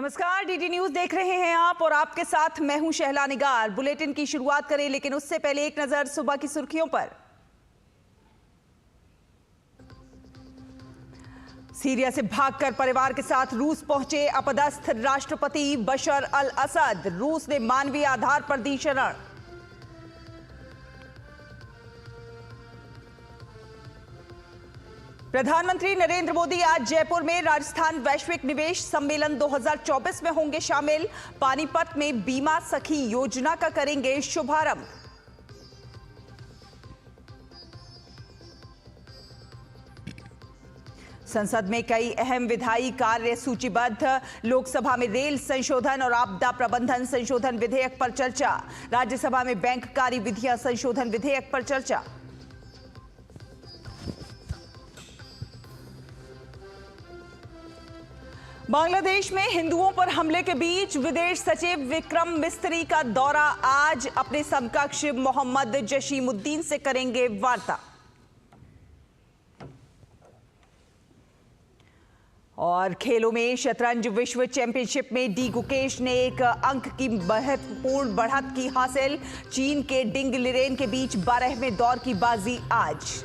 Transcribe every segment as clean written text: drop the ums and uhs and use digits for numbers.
नमस्कार, DD news देख रहे हैं आप और आपके साथ मैं हूं शहला निगार। बुलेटिन की शुरुआत करें, लेकिन उससे पहले एक नजर सुबह की सुर्खियों पर। सीरिया से भागकर परिवार के साथ रूस पहुंचे अपदस्थ राष्ट्रपति बशर अल असद। रूस ने मानवीय आधार पर दी शरण। प्रधानमंत्री नरेंद्र मोदी आज जयपुर में राजस्थान वैश्विक निवेश सम्मेलन 2024 में होंगे शामिल। पानीपत में बीमा सखी योजना का करेंगे शुभारंभ। संसद में कई अहम विधायी कार्य सूचीबद्ध। लोकसभा में रेल संशोधन और आपदा प्रबंधन संशोधन विधेयक पर चर्चा। राज्यसभा में बैंककारी विधियां संशोधन विधेयक पर चर्चा। बांग्लादेश में हिंदुओं पर हमले के बीच विदेश सचिव विक्रम मिस्त्री का दौरा। आज अपने समकक्ष मोहम्मद जशीमुद्दीन से करेंगे वार्ता। और खेलों में शतरंज विश्व चैंपियनशिप में डी गुकेश ने एक अंक की महत्वपूर्ण बढ़त की हासिल। चीन के डिंग लिरेन के बीच 12वें दौर की बाजी आज।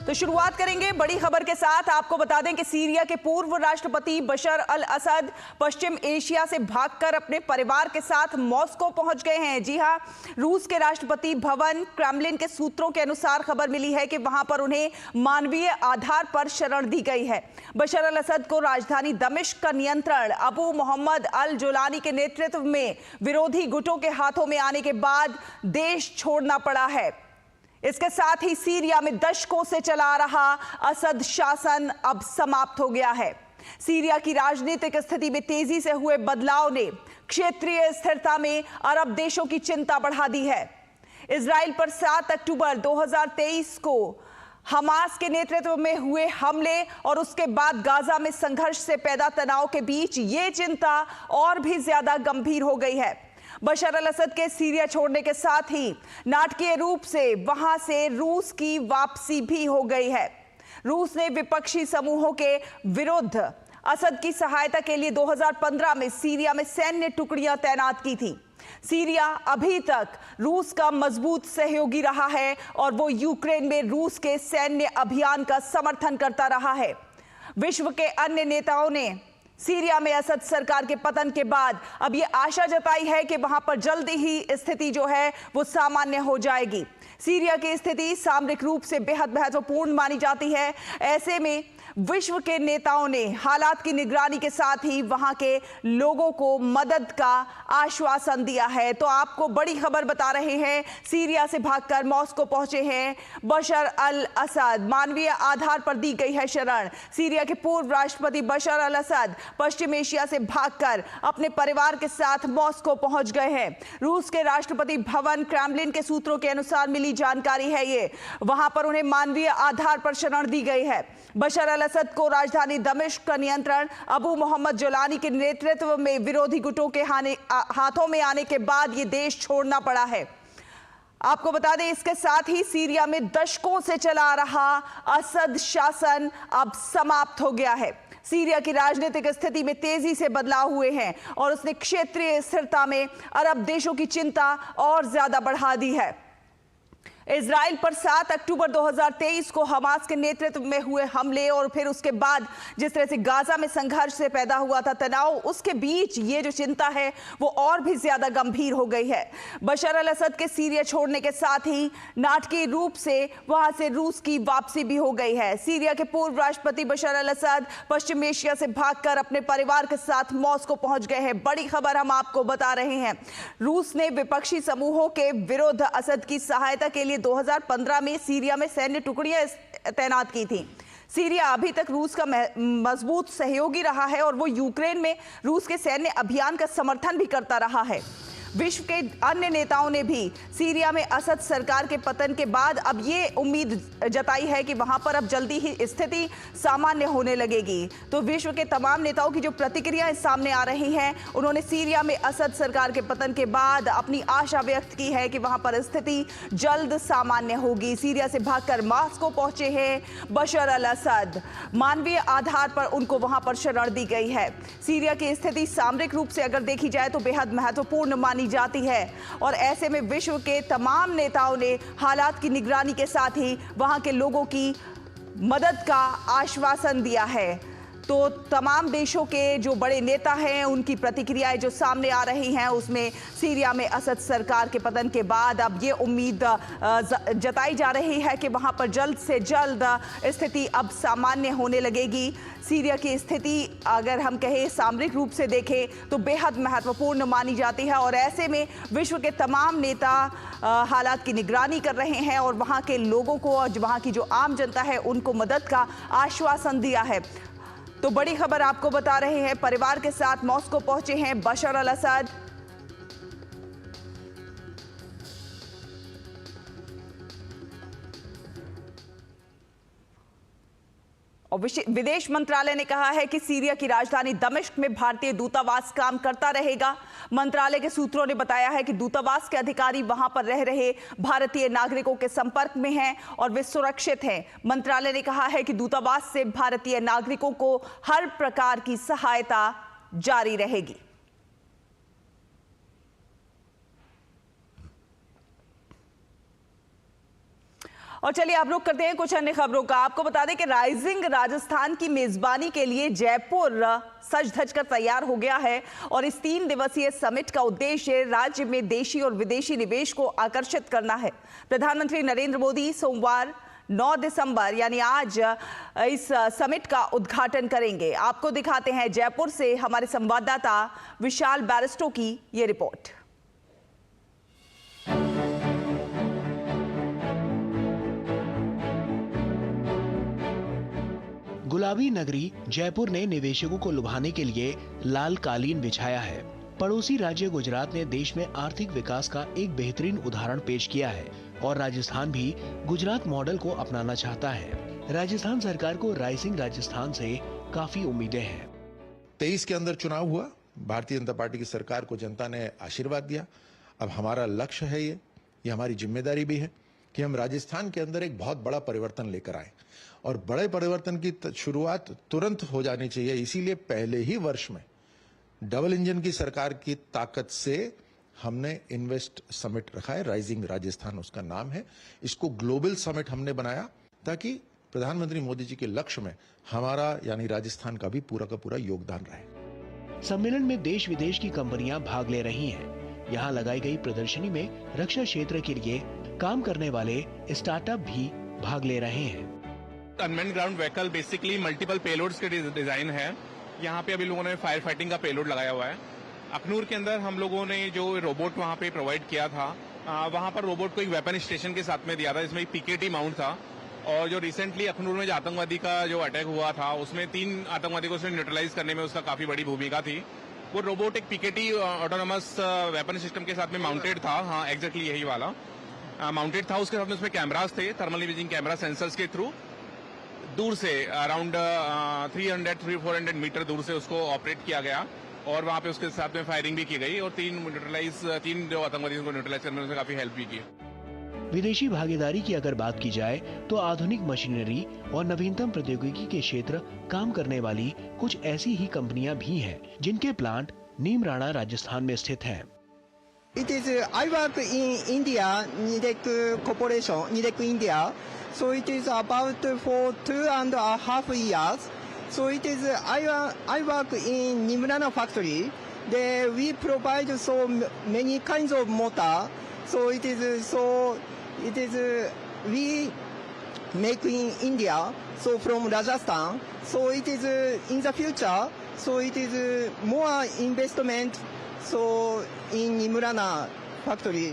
तो शुरुआत करेंगे बड़ी खबर के साथ। आपको बता दें कि सीरिया के पूर्व राष्ट्रपति बशर अल असद पश्चिम एशिया से भागकर अपने परिवार के साथ मॉस्को पहुंच गए हैं। जी हां, रूस के राष्ट्रपति भवन क्रेमलिन के सूत्रों के अनुसार खबर मिली है कि वहां पर उन्हें मानवीय आधार पर शरण दी गई है। बशर अल असद को राजधानी दमिश्क का नियंत्रण अबू मोहम्मद अल जोलानी के नेतृत्व में विरोधी गुटों के हाथों में आने के बाद देश छोड़ना पड़ा है। इसके साथ ही सीरिया में दशकों से चला आ रहा असद शासन अब समाप्त हो गया है। सीरिया की राजनीतिक स्थिति में तेजी से हुए बदलाव ने क्षेत्रीय स्थिरता में अरब देशों की चिंता बढ़ा दी है। इजराइल पर 7 अक्टूबर 2023 को हमास के नेतृत्व में हुए हमले और उसके बाद गाजा में संघर्ष से पैदा तनाव के बीच ये चिंता और भी ज्यादा गंभीर हो गई है। बशर अल असद के सीरिया छोड़ने के साथ ही नाटकीय रूप से वहां से रूस की वापसी भी हो गई है। रूस ने विपक्षी समूहों के विरुद्ध असद की सहायता के लिए 2015 में सीरिया में सैन्य टुकड़ियां तैनात की थी। सीरिया अभी तक रूस का मजबूत सहयोगी रहा है और वो यूक्रेन में रूस के सैन्य अभियान का समर्थन करता रहा है। विश्व के अन्य नेताओं ने सीरिया में असद सरकार के पतन के बाद अब ये आशा जताई है कि वहां पर जल्दी ही स्थिति जो है वो सामान्य हो जाएगी। सीरिया की स्थिति सामरिक रूप से बेहद महत्वपूर्ण मानी जाती है। ऐसे में विश्व के नेताओं ने हालात की निगरानी के साथ ही वहां के लोगों को मदद का आश्वासन दिया है। तो आपको बड़ी खबर बता रहे हैं, सीरिया से भागकर मॉस्को पहुंचे हैं बशर अल असद। मानवीय आधार पर दी गई है शरण। सीरिया के पूर्व राष्ट्रपति बशर अल असद पश्चिम एशिया से भागकर अपने परिवार के साथ मॉस्को पहुंच गए हैं। रूस के राष्ट्रपति भवन क्रेमलिन के सूत्रों के अनुसार मिली जानकारी है ये। वहां पर उन्हें मानवीय आधार पर शरण दी गई है। बशर अल असद को राजधानी दमिश्क का नियंत्रण अबू मोहम्मद जोलानी के नेतृत्व में विरोधी गुटों के हाथों में आने के बाद ये देश छोड़ना पड़ा है। आपको बता दें, इसके साथ ही सीरिया में दशकों से चला आ रहा असद शासन अब समाप्त हो गया है। सीरिया की राजनीतिक स्थिति में तेजी से बदलाव हुए हैं और उसने क्षेत्रीय स्थिरता में अरब देशों की चिंता और ज्यादा बढ़ा दी है। इजराइल पर 7 अक्टूबर 2023 को हमास के नेतृत्व में हुए हमले और फिर उसके बाद जिस तरह से गाजा में संघर्ष से पैदा हुआ था तनाव, उसके बीच ये जो चिंता है वो और भी ज्यादा गंभीर हो गई है। बशर अल असद के सीरिया छोड़ने के साथ ही नाटकीय रूप से वहां से रूस की वापसी भी हो गई है। सीरिया के पूर्व राष्ट्रपति बशर अल असद पश्चिम एशिया से भागकर अपने परिवार के साथ मॉस्को पहुंच गए हैं। बड़ी खबर हम आपको बता रहे हैं, रूस ने विपक्षी समूहों के विरुद्ध असद की सहायता के लिए 2015 में सीरिया में सैन्य टुकड़ियां तैनात की थी। सीरिया अभी तक रूस का मजबूत सहयोगी रहा है और वो यूक्रेन में रूस के सैन्य अभियान का समर्थन भी करता रहा है। विश्व के अन्य नेताओं ने भी सीरिया में असद सरकार के पतन के बाद अब ये उम्मीद जताई है कि वहां पर अब जल्दी ही स्थिति सामान्य होने लगेगी। तो विश्व के तमाम नेताओं की जो प्रतिक्रियाएं सामने आ रही हैं, उन्होंने सीरिया में असद सरकार के पतन के बाद अपनी आशा व्यक्त की है कि वहां पर स्थिति जल्द सामान्य होगी। सीरिया से भागकर मॉस्को पहुंचे हैं बशर अल असद। मानवीय आधार पर उनको वहां पर शरण दी गई है। सीरिया की स्थिति सामरिक रूप से अगर देखी जाए तो बेहद महत्वपूर्ण मानी जाती है और ऐसे में विश्व के तमाम नेताओं ने हालात की निगरानी के साथ ही वहां के लोगों की मदद का आश्वासन दिया है। तो तमाम देशों के जो बड़े नेता हैं, उनकी प्रतिक्रियाएं जो सामने आ रही हैं, उसमें सीरिया में असद सरकार के पतन के बाद अब ये उम्मीद जताई जा रही है कि वहां पर जल्द से जल्द स्थिति अब सामान्य होने लगेगी। सीरिया की स्थिति अगर हम कहें सामरिक रूप से देखें तो बेहद महत्वपूर्ण मानी जाती है और ऐसे में विश्व के तमाम नेता हालात की निगरानी कर रहे हैं और वहां के लोगों को और वहां की जो आम जनता है उनको मदद का आश्वासन दिया है। तो बड़ी खबर आपको बता रहे हैं, परिवार के साथ मॉस्को पहुंचे हैं बशर अल असद। और विदेश मंत्रालय ने कहा है कि सीरिया की राजधानी दमिश्क में भारतीय दूतावास काम करता रहेगा। मंत्रालय के सूत्रों ने बताया है कि दूतावास के अधिकारी वहां पर रह रहे भारतीय नागरिकों के संपर्क में हैं और वे सुरक्षित हैं। मंत्रालय ने कहा है कि दूतावास से भारतीय नागरिकों को हर प्रकार की सहायता जारी रहेगी। और चलिए आप रुख करते हैं कुछ अन्य खबरों का। आपको बता दें कि राइजिंग राजस्थान की मेजबानी के लिए जयपुर सज धज कर तैयार हो गया है और इस 3 दिवसीय समिट का उद्देश्य राज्य में देशी और विदेशी निवेश को आकर्षित करना है। प्रधानमंत्री नरेंद्र मोदी सोमवार 9 दिसंबर यानी आज इस समिट का उद्घाटन करेंगे। आपको दिखाते हैं जयपुर से हमारे संवाददाता विशाल बैरिस्टो की ये रिपोर्ट। गुलाबी नगरी जयपुर ने निवेशकों को लुभाने के लिए लाल कालीन बिछाया है। पड़ोसी राज्य गुजरात ने देश में आर्थिक विकास का एक बेहतरीन उदाहरण पेश किया है और राजस्थान भी गुजरात मॉडल को अपनाना चाहता है। राजस्थान सरकार को राइजिंग राजस्थान से काफी उम्मीदें हैं। 23 के अंदर चुनाव हुआ, भारतीय जनता पार्टी की सरकार को जनता ने आशीर्वाद दिया। अब हमारा लक्ष्य है ये हमारी जिम्मेदारी भी है कि हम राजस्थान के अंदर एक बहुत बड़ा परिवर्तन लेकर आए और बड़े परिवर्तन की शुरुआत तुरंत हो जानी चाहिए। इसीलिए पहले ही वर्ष में डबल इंजन की सरकार की ताकत से हमने इन्वेस्ट समिट रखा है, राइजिंग राजस्थान उसका नाम है। इसको ग्लोबल समिट हमने बनाया ताकि प्रधानमंत्री मोदी जी के लक्ष्य में हमारा यानी राजस्थान का भी पूरा का पूरा योगदान रहे। सम्मेलन में देश विदेश की कंपनियां भाग ले रही हैं। यहाँ लगाई गई प्रदर्शनी में रक्षा क्षेत्र के लिए काम करने वाले स्टार्टअप भी भाग ले रहे हैं। Unmanned ground vehicle basically multiple payloads के डिजाइन है। यहाँ पे अभी लोगों ने फायर फाइटिंग का पेलोड लगाया हुआ है। अखनूर के अंदर हम लोगों ने जो रोबोट वहाँ पे प्रोवाइड किया था, वहाँ पर रोबोट को एक वेपन स्टेशन के साथ में दिया था, जिसमें एक पीकेटी माउंट था। और जो रिसेंटली अखनूर में जो आतंकवादी का जो अटैक हुआ था, उसमें 3 आतंकवादी को उसने न्यूट्रलाइज करने में उसका काफी बड़ी भूमिका थी। वो रोबोट एक पीकेटी ऑटोनोमस वेपन सिस्टम के साथ में माउंटेड था। हाँ, एग्जैक्टली यही वाला माउंटेड था। उसके साथ में उसमें कैमरास थे, थर्मल इमेजिंग कैमरा सेंसर्स के थ्रू दूर से अराउंड 300-400 मीटर दूर से उसको ऑपरेट किया गया और वहां पे उसके साथ में फायरिंग भी की गई और 3 जो आतंकवादियों को न्यूट्रलाइज करने में उसने काफी हेल्प भी की। विदेशी भागीदारी की अगर बात की जाए तो आधुनिक मशीनरी और नवीनतम प्रौद्योगिकी के क्षेत्र काम करने वाली कुछ ऐसी ही कंपनियां भी हैं जिनके प्लांट नीमराणा राजस्थान में स्थित हैं। It is I work in India, Nidec Corporation, Nidec India. So it is about for 2.5 years. So it is I work in Nimrana factory. There we provide so many kinds of motor. So it is we make in India. So from Rajasthan. So it is in the future. So it is more investment. So in Nimrana factory.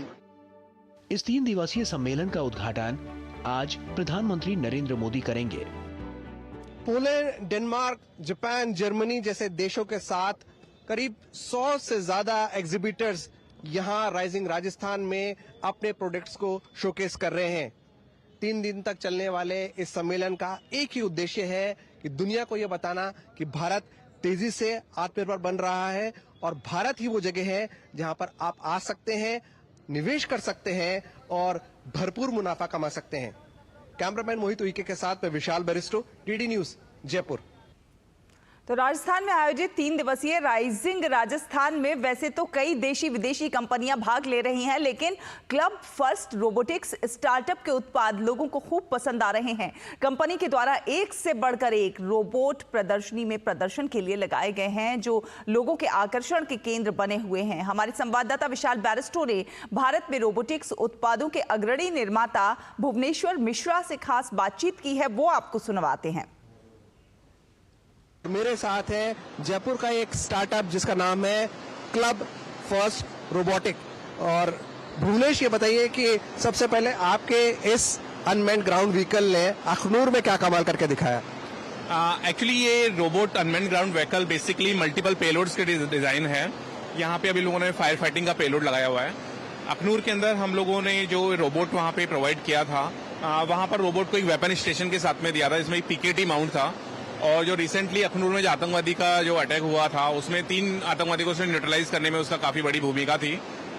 इस 3 दिवसीय सम्मेलन का उद्घाटन आज प्रधानमंत्री नरेंद्र मोदी करेंगे। Poland, Denmark, Japan, Germany जैसे देशों के साथ करीब 100 से ज्यादा एग्जिबिटर्स यहाँ राइजिंग राजस्थान में अपने प्रोडक्ट्स को शोकेस कर रहे हैं। 3 दिन तक चलने वाले इस सम्मेलन का एक ही उद्देश्य है कि दुनिया को यह बताना कि भारत तेजी से आत्मनिर्भर बन रहा है और भारत ही वो जगह है जहां पर आप आ सकते हैं, निवेश कर सकते हैं और भरपूर मुनाफा कमा सकते हैं। कैमरामैन मोहित उइके के साथ मैं विशाल बैरिस्टो, टीडी न्यूज, जयपुर। तो राजस्थान में आयोजित 3 दिवसीय राइजिंग राजस्थान में वैसे तो कई देशी विदेशी कंपनियां भाग ले रही हैं, लेकिन क्लब फर्स्ट रोबोटिक्स स्टार्टअप के उत्पाद लोगों को खूब पसंद आ रहे हैं। कंपनी के द्वारा एक से बढ़कर एक रोबोट प्रदर्शनी में प्रदर्शन के लिए लगाए गए हैं, जो लोगों के आकर्षण के केंद्र बने हुए हैं। हमारे संवाददाता विशाल बैरिस्टो ने भारत में रोबोटिक्स उत्पादों के अग्रणी निर्माता भुवनेश्वर मिश्रा से खास बातचीत की है, वो आपको सुनवाते हैं। मेरे साथ है जयपुर का एक स्टार्टअप जिसका नाम है क्लब फर्स्ट रोबोटिक। और भुवनेश, ये बताइए कि सबसे पहले आपके इस अनमैन्ड ग्राउंड व्हीकल ने अखनूर में क्या कमाल करके दिखाया? एक्चुअली ये robot unmanned ground vehicle basically multiple payloads के डिजाइन है। यहाँ पे अभी लोगों ने फायर फाइटिंग का पेलोड लगाया हुआ है। अखनूर के अंदर हम लोगों ने जो रोबोट वहाँ पे प्रोवाइड किया था, वहाँ पर रोबोट को एक वेपन स्टेशन के साथ में दिया था, इसमें एक पीकेटी माउंट था। और जो रिसेंटली अखनूर में जो आतंकवादी का जो अटैक हुआ था, उसमें 3 आतंकवादी को उसने न्यूट्रलाइज करने में उसका काफी बड़ी भूमिका थी।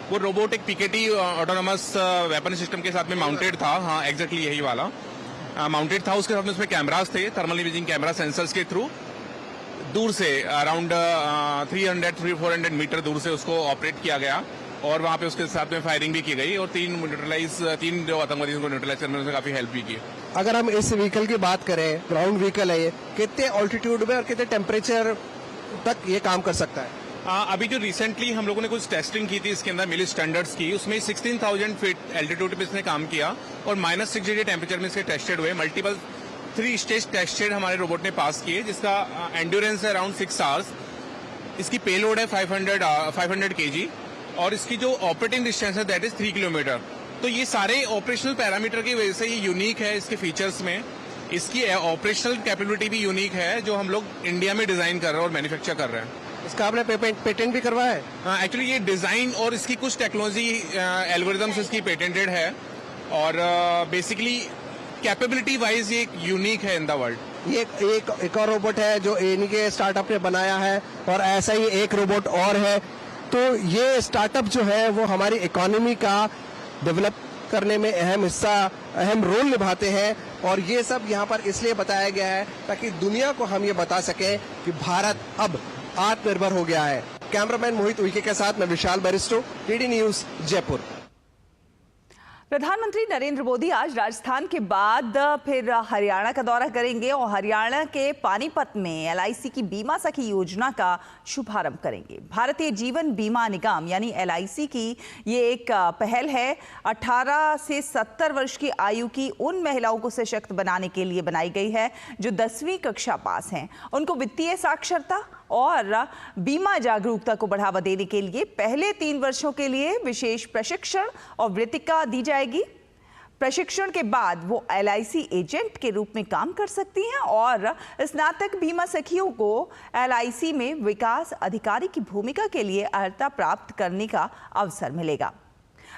वो रोबोट एक पीकेटी ऑटोनोमस वेपन सिस्टम के साथ में माउंटेड था। हाँ, एग्जैक्टली यही वाला माउंटेड था। उसके साथ में उसमें कैमरास थे, थर्मल इमेजिंग कैमरा सेंसर्स के थ्रू दूर से अराउंड 300-400 मीटर दूर से उसको ऑपरेट किया गया और वहां पे उसके साथ में फायरिंग भी की गई और 3 जो आतंकवादियों को न्यूट्रलाइज करने में उसने काफी हेल्प भी की। अगर हम इस व्हीकल की बात करें, ग्राउंड व्हीकल है ये, कितने ऑल्टीट्यूड में और कितने टेम्परेचर तक ये काम कर सकता है? अभी जो रिसेंटली हम लोगों ने कुछ टेस्टिंग की थी इसके अंदर मिली स्टैंडर्ड्स की, उसमें 16,000 फीट एल्टीट्यूड पे इसने काम किया और -6 डिग्री टेम्परेचर में इसके टेस्टेड हुए। मल्टीपल 3 स्टेज टेस्टेड हमारे रोबोट ने पास किए, जिसका एंड्योरेंस है अराउंड 6 आवर्स। इसकी पेलोड है 500 kg और इसकी जो ऑपरेटिंग डिस्टेंस है दैट इज 3 किलोमीटर। तो ये सारे ऑपरेशनल पैरामीटर की वजह से ये यूनिक है इसके फीचर्स में। इसकी ऑपरेशनल कैपेबिलिटी भी यूनिक है, जो हम लोग इंडिया में डिजाइन कर रहे हैं और मैन्युफैक्चर कर रहे हैं। इसका आपने पेटेंट भी करवाया है? एक्चुअली ये डिजाइन और इसकी कुछ टेक्नोलॉजी एल्गोरिथम्स इसकी पेटेंटेड है और बेसिकली कैपेबिलिटी वाइज ये यूनिक है इन द वर्ल्ड। ये एक और रोबोट है जो इनके स्टार्टअप ने बनाया है और ऐसा ही एक रोबोट और है। तो ये स्टार्टअप जो है वो हमारी इकोनॉमी का डेवलप करने में अहम रोल निभाते हैं और ये सब यहाँ पर इसलिए बताया गया है ताकि दुनिया को हम ये बता सकें कि भारत अब आत्मनिर्भर हो गया है। कैमरामैन मोहित उइके के साथ मैं विशाल बैरिस्टो, टीडी न्यूज, जयपुर। प्रधानमंत्री नरेंद्र मोदी आज राजस्थान के बाद फिर हरियाणा का दौरा करेंगे और हरियाणा के पानीपत में LIC की बीमा सखी योजना का शुभारंभ करेंगे। भारतीय जीवन बीमा निगम यानी LIC की ये एक पहल है। 18 से 70 वर्ष की आयु की उन महिलाओं को सशक्त बनाने के लिए बनाई गई है जो 10वीं कक्षा पास हैं। उनको वित्तीय साक्षरता और बीमा जागरूकता को बढ़ावा देने के लिए पहले 3 वर्षों के लिए विशेष प्रशिक्षण और वृत्तिका दी जाएगी। प्रशिक्षण के बाद वो LIC एजेंट के रूप में काम कर सकती हैं और स्नातक बीमा सखियों को LIC में विकास अधिकारी की भूमिका के लिए अर्हता प्राप्त करने का अवसर मिलेगा।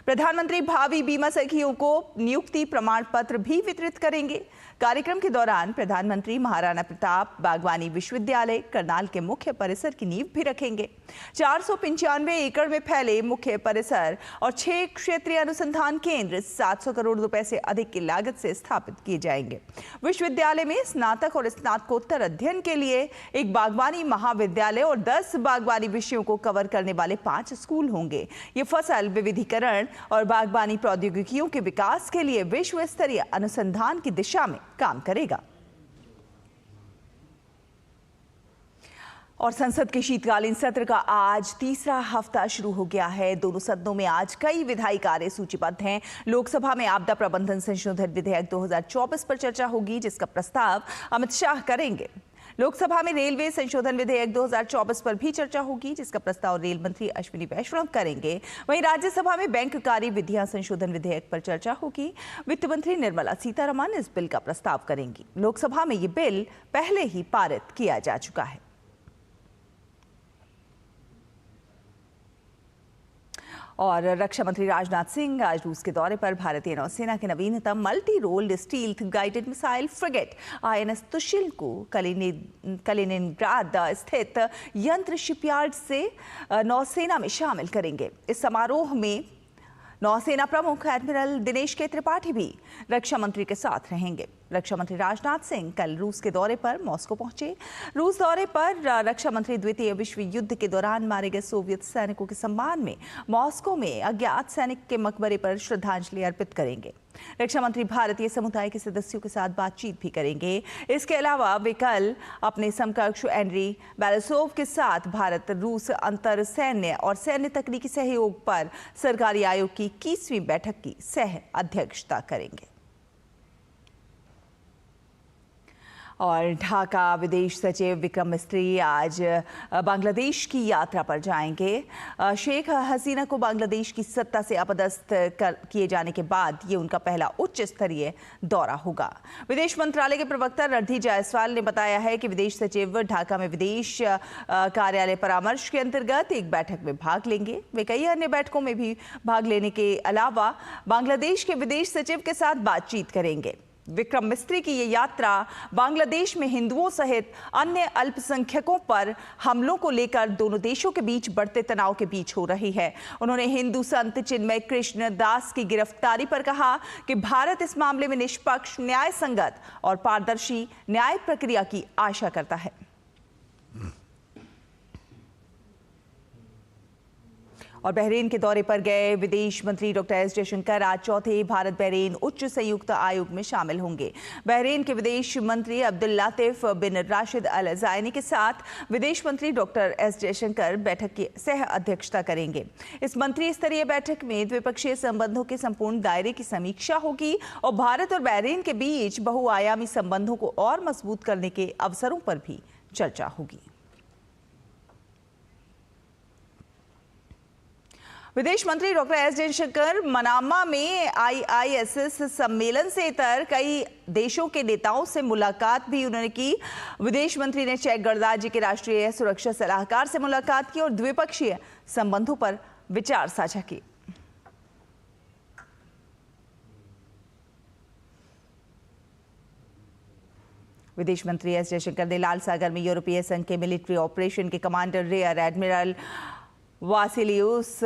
प्रधानमंत्री भावी बीमा सखियों को नियुक्ति प्रमाण पत्र भी वितरित करेंगे। कार्यक्रम के दौरान प्रधानमंत्री महाराणा प्रताप बागवानी विश्वविद्यालय करनाल के मुख्य परिसर की नींव भी रखेंगे। 495 एकड़ में फैले मुख्य परिसर और 6 क्षेत्रीय अनुसंधान केंद्र 700 करोड़ रुपए से अधिक की लागत से स्थापित किए जाएंगे। विश्वविद्यालय में स्नातक और स्नातकोत्तर अध्ययन के लिए एक बागवानी महाविद्यालय और 10 बागवानी विषयों को कवर करने वाले 5 स्कूल होंगे। ये फसल विविधीकरण और बागवानी प्रौद्योगिकियों के विकास के लिए विश्व स्तरीय अनुसंधान की दिशा में काम करेगा। और संसद के शीतकालीन सत्र का आज तीसरा हफ्ता शुरू हो गया है। दोनों सदनों में आज कई विधायी कार्य सूचीबद्ध हैं। लोकसभा में आपदा प्रबंधन संशोधन विधेयक 2024 पर चर्चा होगी, जिसका प्रस्ताव अमित शाह करेंगे। लोकसभा में रेलवे संशोधन विधेयक 2024 पर भी चर्चा होगी, जिसका प्रस्ताव रेल मंत्री अश्विनी वैष्णव करेंगे। वहीं राज्यसभा में बैंक कार्य विधियां संशोधन विधेयक पर चर्चा होगी। वित्त मंत्री निर्मला सीतारमण इस बिल का प्रस्ताव करेंगी। लोकसभा में ये बिल पहले ही पारित किया जा चुका है। और रक्षा मंत्री राजनाथ सिंह आज रूस के दौरे पर भारतीय नौसेना के नवीनतम multi rolled stealth guided missile frigate INS Tushil को कलिनिनग्राद स्थित यंत्र शिपयार्ड से नौसेना में शामिल करेंगे। इस समारोह में नौसेना प्रमुख एडमिरल दिनेश के त्रिपाठी भी रक्षा मंत्री के साथ रहेंगे। रक्षा मंत्री राजनाथ सिंह कल रूस के दौरे पर मॉस्को पहुंचे। रूस दौरे पर रक्षा मंत्री द्वितीय विश्व युद्ध के दौरान मारे गए सोवियत सैनिकों के सम्मान में मॉस्को में अज्ञात सैनिक के मकबरे पर श्रद्धांजलि अर्पित करेंगे। रक्षा मंत्री भारतीय समुदाय के सदस्यों के साथ बातचीत भी करेंगे। इसके अलावा वे कल अपने समकक्ष एंड्री बेलासोव के साथ भारत रूस अंतर सैन्य और सैन्य तकनीकी सहयोग पर सरकारी आयोग की 21वीं बैठक की सह अध्यक्षता करेंगे। और ढाका विदेश सचिव विक्रम मिस्त्री आज बांग्लादेश की यात्रा पर जाएंगे। शेख हसीना को बांग्लादेश की सत्ता से अपदस्थ किए जाने के बाद ये उनका पहला उच्च स्तरीय दौरा होगा। विदेश मंत्रालय के प्रवक्ता रणधीर जायसवाल ने बताया है कि विदेश सचिव ढाका में विदेश कार्यालय परामर्श के अंतर्गत एक बैठक में भाग लेंगे। वे कई अन्य बैठकों में भी भाग लेने के अलावा बांग्लादेश के विदेश सचिव के साथ बातचीत करेंगे। विक्रम मिस्त्री की ये यात्रा बांग्लादेश में हिंदुओं सहित अन्य अल्पसंख्यकों पर हमलों को लेकर दोनों देशों के बीच बढ़ते तनाव के बीच हो रही है। उन्होंने हिंदू संत चिन्मय कृष्ण दास की गिरफ्तारी पर कहा कि भारत इस मामले में निष्पक्ष, न्याय संगत और पारदर्शी न्याय प्रक्रिया की आशा करता है। और बहरीन के दौरे पर गए विदेश मंत्री डॉक्टर एस जयशंकर आज चौथे भारत बहरीन उच्च संयुक्त आयोग में शामिल होंगे। बहरीन के विदेश मंत्री अब्दुल लातिफ बिन राशिद अल ज़ायनी के साथ विदेश मंत्री डॉक्टर एस जयशंकर बैठक की सह अध्यक्षता करेंगे। इस मंत्री स्तरीय बैठक में द्विपक्षीय संबंधों के संपूर्ण दायरे की समीक्षा होगी और भारत और बहरीन के बीच बहुआयामी संबंधों को और मजबूत करने के अवसरों पर भी चर्चा होगी। विदेश मंत्री डॉक्टर एस जयशंकर मनामा में IISS सम्मेलन से इतर कई देशों के नेताओं से मुलाकात भी उन्होंने की। विदेश मंत्री ने चेक गणराज्य के राष्ट्रीय सुरक्षा सलाहकार से मुलाकात की और द्विपक्षीय संबंधों पर विचार साझा किए। विदेश मंत्री एस जयशंकर ने लाल सागर में यूरोपीय संघ के मिलिट्री ऑपरेशन के कमांडर रियर एडमिरल वासिलियुस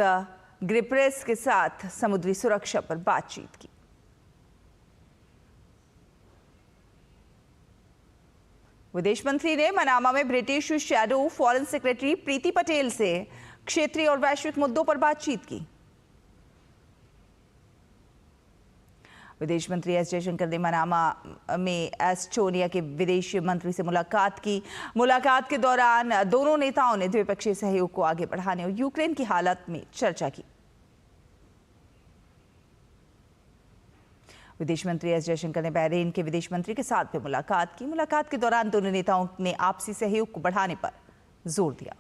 ग्रिप्रेस के साथ समुद्री सुरक्षा पर बातचीत की। विदेश मंत्री ने मनामा में ब्रिटिश शैडो फॉरेन सेक्रेटरी प्रीति पटेल से क्षेत्रीय और वैश्विक मुद्दों पर बातचीत की। विदेश मंत्री एस जयशंकर ने मनामा में एस्टोनिया के विदेश मंत्री से मुलाकात की। मुलाकात के दौरान दोनों नेताओं ने द्विपक्षीय सहयोग को आगे बढ़ाने और यूक्रेन की हालत में चर्चा की। विदेश मंत्री एस जयशंकर ने बहरीन के विदेश मंत्री के साथ भी मुलाकात की। मुलाकात के दौरान दोनों नेताओं ने आपसी सहयोग को बढ़ाने पर जोर दिया।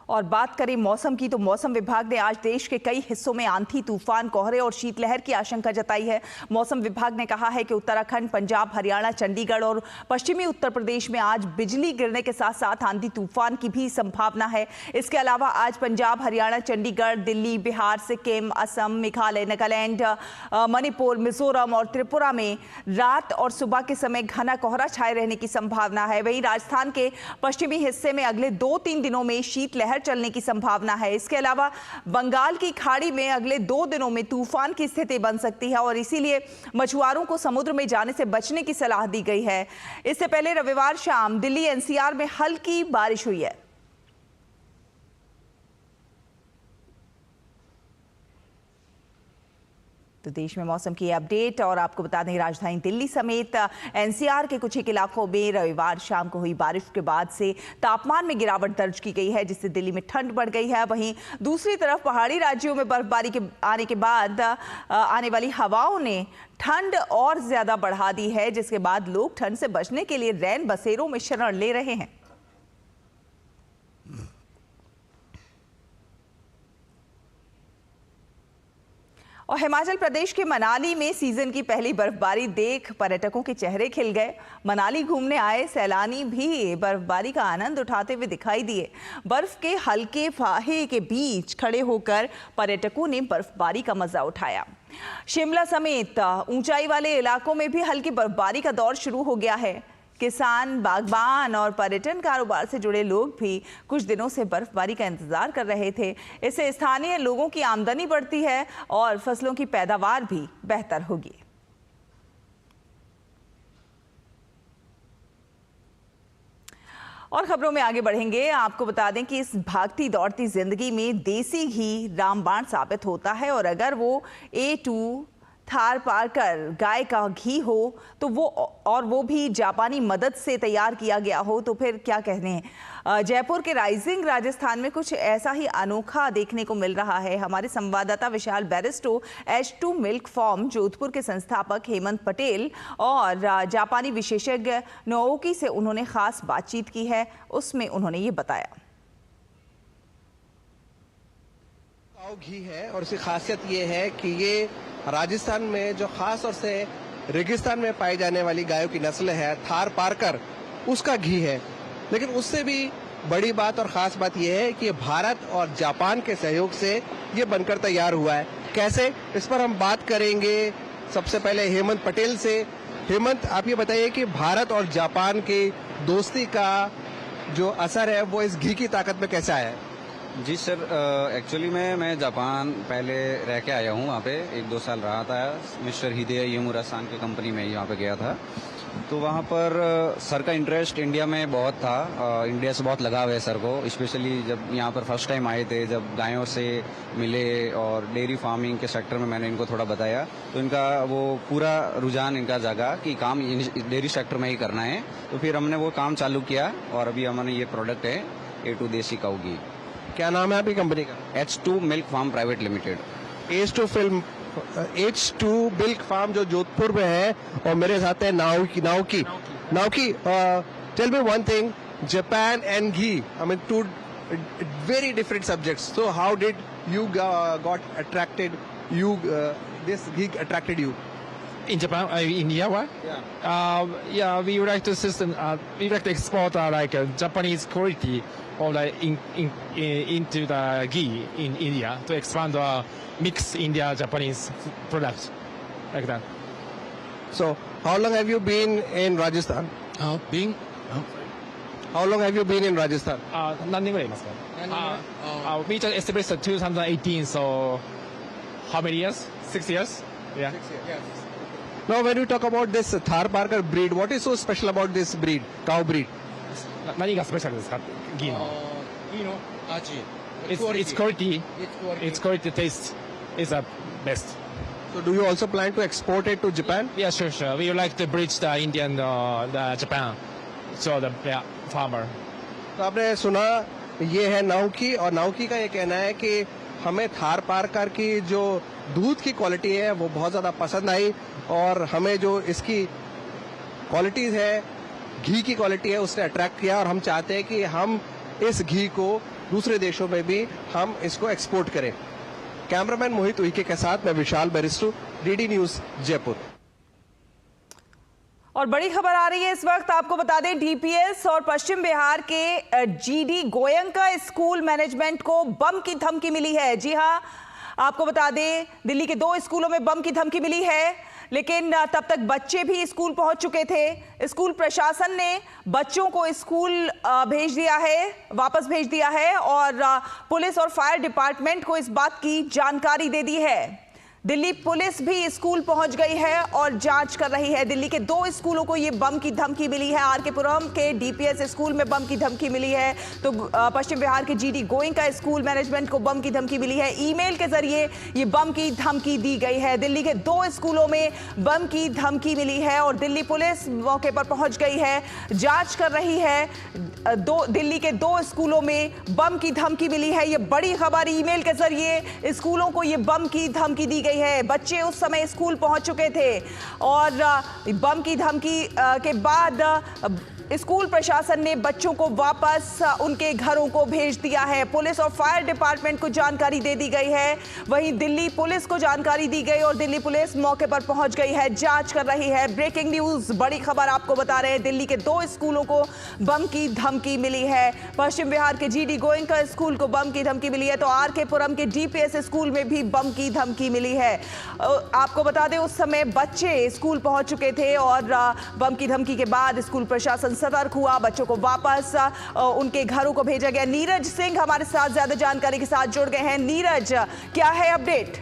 और बात करें मौसम की, तो मौसम विभाग ने आज देश के कई हिस्सों में आंधी, तूफान, कोहरे और शीतलहर की आशंका जताई है। मौसम विभाग ने कहा है कि उत्तराखंड, पंजाब, हरियाणा, चंडीगढ़ और पश्चिमी उत्तर प्रदेश में आज बिजली गिरने के साथ साथ आंधी तूफान की भी संभावना है। इसके अलावा आज पंजाब, हरियाणा, चंडीगढ़, दिल्ली, बिहार, सिक्किम, असम, मेघालय, नागालैंड, मणिपुर, मिजोरम और त्रिपुरा में रात और सुबह के समय घना कोहरा छाए रहने की संभावना है। वहीं राजस्थान के पश्चिमी हिस्से में अगले 2-3 दिनों में शीतलहर चलने की संभावना है। इसके अलावा बंगाल की खाड़ी में अगले 2 दिनों में तूफान की स्थिति बन सकती है और इसीलिए मछुआरों को समुद्र में जाने से बचने की सलाह दी गई है। इससे पहले रविवार शाम दिल्ली NCR में हल्की बारिश हुई है। तो देश में मौसम की अपडेट और आपको बता दें, राजधानी दिल्ली समेत NCR के कुछ एक इलाकों में रविवार शाम को हुई बारिश के बाद से तापमान में गिरावट दर्ज की गई है, जिससे दिल्ली में ठंड बढ़ गई है। वहीं दूसरी तरफ पहाड़ी राज्यों में बर्फबारी के आने के बाद आने वाली हवाओं ने ठंड और ज्यादा बढ़ा दी है, जिसके बाद लोग ठंड से बचने के लिए रैन बसेरों में शरण ले रहे हैं। और हिमाचल प्रदेश के मनाली में सीजन की पहली बर्फबारी देख पर्यटकों के चेहरे खिल गए। मनाली घूमने आए सैलानी भी बर्फबारी का आनंद उठाते हुए दिखाई दिए। बर्फ के हल्के फाहे के बीच खड़े होकर पर्यटकों ने बर्फबारी का मजा उठाया। शिमला समेत ऊंचाई वाले इलाकों में भी हल्की बर्फबारी का दौर शुरू हो गया है। किसान, बागबान और पर्यटन कारोबार से जुड़े लोग भी कुछ दिनों से बर्फबारी का इंतजार कर रहे थे। इससे स्थानीय लोगों की आमदनी बढ़ती है और फसलों की पैदावार भी बेहतर होगी। और खबरों में आगे बढ़ेंगे। आपको बता दें कि इस भागती दौड़ती जिंदगी में देसी घी रामबाण साबित होता है और अगर वो A2 थार पारकर गाय का घी हो तो वो भी जापानी मदद से तैयार किया गया हो तो फिर क्या कहने। जयपुर के राइजिंग राजस्थान में कुछ ऐसा ही अनोखा देखने को मिल रहा है। हमारे संवाददाता विशाल बैरिस्टो H2 मिल्क फार्म जोधपुर के संस्थापक हेमंत पटेल और जापानी विशेषज्ञ नोओकी से उन्होंने खास बातचीत की है। उसमें उन्होंने ये बताया। घी है और इसकी खासियत ये है कि ये राजस्थान में जो खास तौर से रेगिस्तान में पाई जाने वाली गायों की नस्ल है थार पारकर, उसका घी है। लेकिन उससे भी बड़ी बात और खास बात यह है कि ये भारत और जापान के सहयोग से ये बनकर तैयार हुआ है। कैसे, इस पर हम बात करेंगे सबसे पहले हेमंत पटेल से। हेमंत, आप ये बताइए कि भारत और जापान की दोस्ती का जो असर है वो इस घी की ताकत में कैसा है? जी सर, एक्चुअली मैं जापान पहले रह के आया हूँ। वहाँ पे 1-2 साल रहा था। मिस्टर हिदेया येमुरा-सान की कंपनी में यहाँ पे गया था। तो वहाँ पर सर का इंटरेस्ट इंडिया में बहुत था। इंडिया से बहुत लगाव है सर को, स्पेशली जब यहाँ पर फर्स्ट टाइम आए थे, जब गायों से मिले और डेयरी फार्मिंग के सेक्टर में मैंने इनको थोड़ा बताया तो इनका वो पूरा रुझान इनका जागा कि काम डेयरी सेक्टर में ही करना है। तो फिर हमने वो काम चालू किया और अभी हमारे ये प्रोडक्ट है A2 देसी काऊ घी। क्या नाम है आपकी कंपनी का? H2 milk farm private limited. H2 milk farm जो जोधपुर में है और मेरे साथ है Naoki. Tell me one thing, Japan and ghee, I mean two very different subjects, so how did you got attracted, this ghee attracted you? In Japan, India, what? Yeah. We would like to we like to export Japanese quality or into the ghee in India to expand mix India Japanese products like that. So, how long have you been in Rajasthan? How long have you been in Rajasthan? 何年ぐらいいますか? We just established in 2018, so how many years? 6 years? Yeah. 6 years. Now, when you talk about this Thar Parker breed, what is so special about this breed, cow breed? 何がスペシャルですか? ギーの It's quality. It's quality taste is the best. So, do you also plan to export it to Japan? Yeah, sure. We would like to bridge the Indian, the Japan, so the farmer. तो आपने सुना, ये है Naoki और Naoki का ये कहना है कि हमें थार पारकर की जो दूध की क्वालिटी है वो बहुत ज़्यादा पसंद आई और हमें जो इसकी क्वालिटीज़ है, घी की क्वालिटी है, उसने अट्रैक्ट किया और हम चाहते हैं कि हम इस घी को दूसरे देशों में भी हम इसको एक्सपोर्ट करें। कैमरामैन मोहित उइके के साथ मैं विशाल बैरिस्टो, DD न्यूज़ जयपुर। और बड़ी खबर आ रही है इस वक्त, आपको बता दें DPS और पश्चिम बिहार के GD गोयंका स्कूल मैनेजमेंट को बम की धमकी मिली है। जी हां, आपको बता दें दिल्ली के 2 स्कूलों में बम की धमकी मिली है, लेकिन तब तक बच्चे भी स्कूल पहुंच चुके थे। स्कूल प्रशासन ने बच्चों को स्कूल वापस भेज दिया है और पुलिस और फायर डिपार्टमेंट को इस बात की जानकारी दे दी है। दिल्ली पुलिस भी स्कूल पहुंच गई है और जांच कर रही है। दिल्ली के 2 स्कूलों को ये बम की धमकी मिली है। RK पुरम के DPS स्कूल में बम की धमकी मिली है, तो पश्चिम बिहार के GD गोयंका स्कूल मैनेजमेंट को बम की धमकी मिली है। ईमेल के जरिए ये बम की धमकी दी गई है। दिल्ली के 2 स्कूलों में बम की धमकी मिली है और दिल्ली पुलिस मौके पर पहुंच गई है, जांच कर रही है। दिल्ली के 2 स्कूलों में बम की धमकी मिली है। ये बड़ी खबर, ईमेल के जरिए स्कूलों को ये बम की धमकी दी गई है। बच्चे उस समय स्कूल पहुंच चुके थे और बम की धमकी के बाद स्कूल प्रशासन ने बच्चों को वापस उनके घरों को भेज दिया है। पुलिस और फायर डिपार्टमेंट को जानकारी दे दी गई है। वहीं दिल्ली पुलिस को जानकारी दी गई और दिल्ली पुलिस मौके पर पहुंच गई है, जांच कर रही है। ब्रेकिंग न्यूज, बड़ी खबर आपको बता रहे हैं। दिल्ली के 2 स्कूलों को बम की धमकी मिली है। पश्चिम बिहार के जीडी गोयनका स्कूल को बम की धमकी मिली है, तो आरके पुरम के डीपीएस स्कूल में भी बम की धमकी मिली है। आपको बता दें, उस समय बच्चे स्कूल पहुंच चुके थे और बम की धमकी के बाद स्कूल प्रशासन सतर्क हुआ। बच्चों को वापस उनके घरों को भेजा गया। नीरज सिंह हमारे साथ ज्यादा जानकारी के साथ जुड़ गए हैं। नीरज, क्या है अपडेट?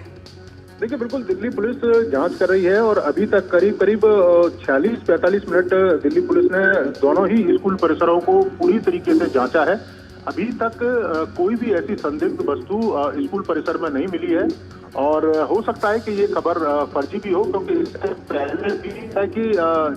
देखिए, बिल्कुल दिल्ली पुलिस जांच कर रही है और अभी तक करीब 46-45 मिनट दिल्ली पुलिस ने दोनों ही स्कूल परिसरों को पूरी तरीके से जांचा है। अभी तक कोई भी ऐसी संदिग्ध वस्तु स्कूल परिसर में नहीं मिली है और हो सकता है कि ये खबर फर्जी भी हो, क्योंकि इससे पहले भी है कि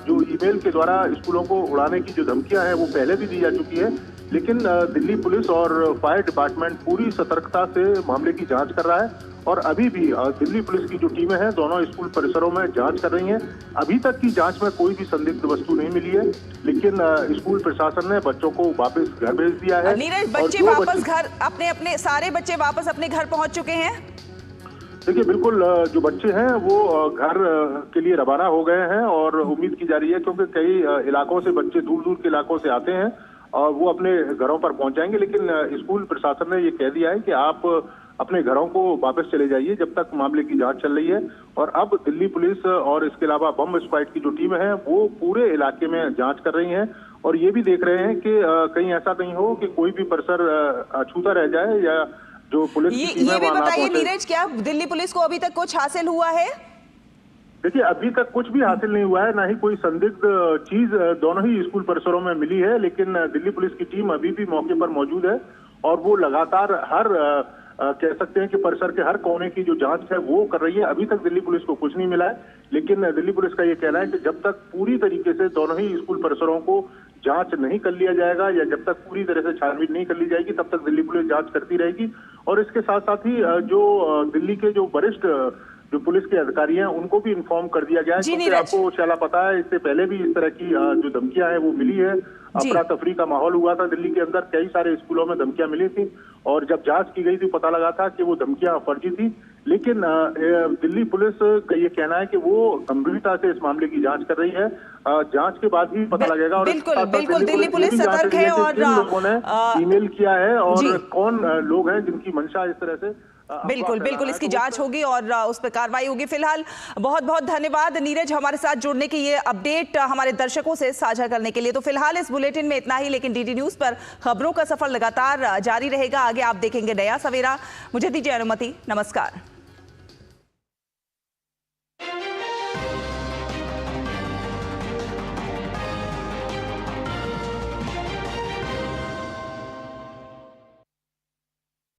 जो ईमेल के द्वारा स्कूलों को उड़ाने की जो धमकियां हैं वो पहले भी दी जा चुकी है। लेकिन दिल्ली पुलिस और फायर डिपार्टमेंट पूरी सतर्कता से मामले की जांच कर रहा है और अभी भी दिल्ली पुलिस की जो टीमें हैं दोनों स्कूल परिसरों में जांच कर रही हैं। अभी तक की जांच में कोई भी संदिग्ध वस्तु नहीं मिली है, लेकिन स्कूल प्रशासन ने बच्चों को वापस घर भेज दिया है। नीरज, बच्चे वापस घर अपने सारे बच्चे वापस अपने घर पहुंच चुके हैं? देखिए, बिल्कुल जो बच्चे हैं वो घर के लिए रवाना हो गए हैं और उम्मीद की जा रही है, क्योंकि कई इलाकों से बच्चे दूर दूर के इलाकों से आते हैं और वो अपने घरों पर पहुंच जाएंगे। लेकिन स्कूल प्रशासन ने ये कह दिया है कि आप अपने घरों को वापस चले जाइए जब तक मामले की जांच चल रही है। और अब दिल्ली पुलिस और इसके अलावा बम स्क्वाड की जो टीम है वो पूरे इलाके में जांच कर रही हैं और ये भी देख रहे हैं कि कहीं ऐसा नहीं हो कि कोई भी परिसर अछूता रह जाए या जो पुलिस की टीम है ये भी बताइए नीरज, क्या दिल्ली पुलिस को अभी तक कुछ हासिल हुआ है? देखिए, अभी तक कुछ भी हासिल नहीं हुआ है, ना ही कोई संदिग्ध चीज दोनों ही स्कूल परिसरों में मिली है। लेकिन दिल्ली पुलिस की टीम अभी भी मौके पर मौजूद है और वो लगातार हर कह सकते हैं कि परिसर के हर कोने की जो जांच है वो कर रही है। अभी तक दिल्ली पुलिस को कुछ नहीं मिला है, लेकिन दिल्ली पुलिस का ये कहना है कि जब तक पूरी तरीके से दोनों ही स्कूल परिसरों को जांच नहीं कर लिया जाएगा या जब तक पूरी तरह से छानबीन नहीं कर ली जाएगी तब तक दिल्ली पुलिस जांच करती रहेगी। और इसके साथ साथ ही जो दिल्ली के जो वरिष्ठ जो पुलिस के अधिकारी हैं उनको भी इन्फॉर्म कर दिया गया है, क्योंकि आपको शाला पता है इससे पहले भी इस तरह की जो धमकियां हैं वो मिली है। अफरा तफरी का माहौल हुआ था दिल्ली के अंदर, कई सारे स्कूलों में धमकियां मिली थी और जब जांच की गई थी पता लगा था कि वो धमकियां फर्जी थी। लेकिन दिल्ली पुलिस का ये कहना है कि वो गंभीरता से इस मामले की जांच कर रही है। जांच के बाद ही पता लगेगा। और बिल्कुल दिल्ली पुलिस सतर्क है और किन लोगों ने ईमेल किया है और कौन लोग हैं जिनकी मंशा इस तरह से बिल्कुल इसकी जांच होगी और उस पर कार्रवाई होगी। फिलहाल बहुत बहुत धन्यवाद नीरज हमारे साथ जुड़ने की, ये अपडेट हमारे दर्शकों से साझा करने के लिए। तो फिलहाल इस बुलेटिन में इतना ही, लेकिन डीडी न्यूज पर खबरों का सफर लगातार जारी रहेगा। आगे आप देखेंगे नया सवेरा। मुझे दीजिए अनुमति, नमस्कार।